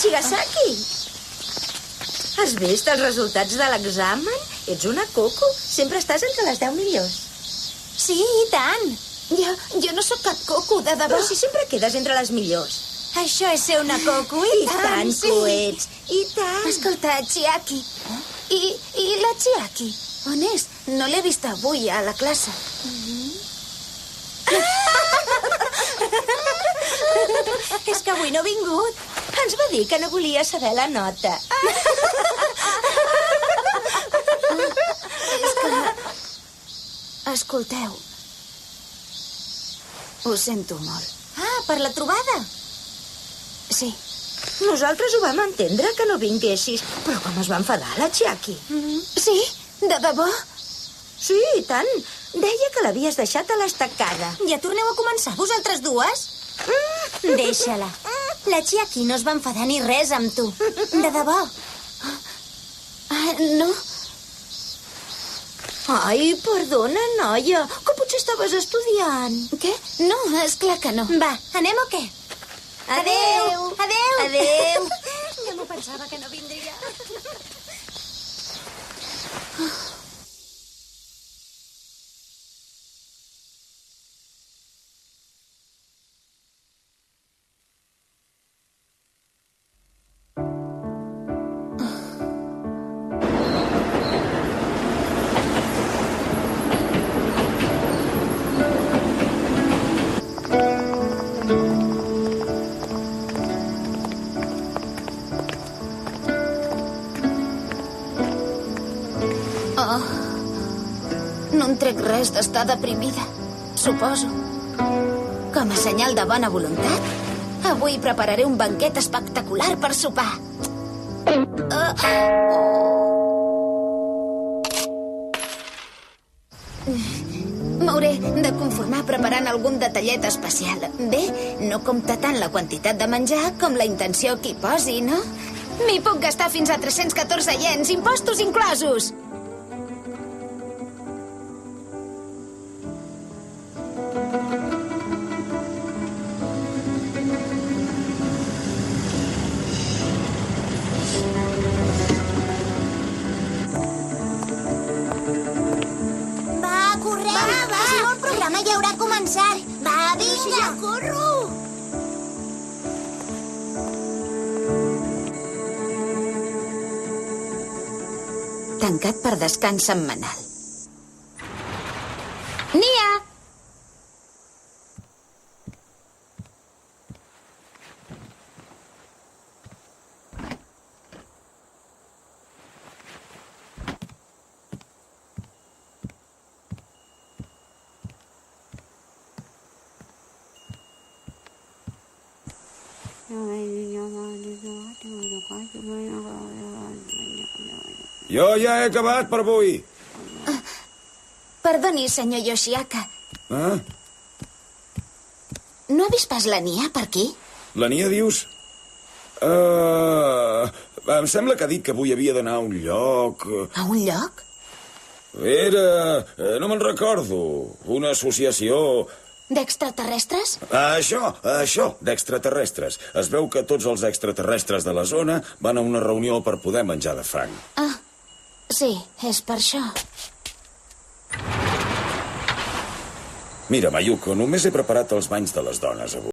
Chigasaki! Has vist els resultats de l'examen? Ets una coco. Sempre estàs entre les 10 millors. Sí, i tant. Jo no sóc cap coco, de debò. Però si sempre quedes entre les millors. Això és ser una coco, I tant que ho ets. I tant. Escolta, Chiaki. I la Chiaki? On és? No l'he vist avui a la classe. És que avui no ha vingut. Ens va dir que no volia saber la nota. És que... Escolteu. Ho sento molt. Per la trobada. Sí. Nosaltres ho vam entendre, que no vinguessis. Però com es va enfadar la Chiaki? Sí? De debò? Sí, i tant. Deia que l'havies deixat a l'estacada. Ja torneu a començar, vosaltres dues? Deixa-la. La Chiaki no es va enfadar ni res amb tu. De debò. No? Ai, perdona, noia, que potser estaves estudiant. Què? No, esclar que no. Va, anem o què? Adéu. Adéu. Adéu. Ja m'ho pensava que no vindria. No en trec res d'estar deprimida, suposo. Com a senyal de bona voluntat, avui prepararé un banquet espectacular per sopar. M'hauré de conformar preparant algun detallet especial. Bé, no compta tant la quantitat de menjar com la intenció que hi posi, no? M'hi puc gastar fins a 314 iens, impostos inclosos. Ja haurà començat. Va, vinga. Ja corro. Tancat per descans setmanal. Nia! Jo ja he acabat per avui. Perdoni, senyor Yoshiaka. No ha vist pas la Nia per aquí? La Nia, dius? Em sembla que ha dit que avui havia d'anar a un lloc... A un lloc? Era... no me'n recordo. Una associació... D'extraterrestres? Això, d'extraterrestres. Es veu que tots els extraterrestres de la zona van a una reunió per poder menjar de franc. Sí, és per això. Mira, Mayuko, només he preparat els banys de les dones avui.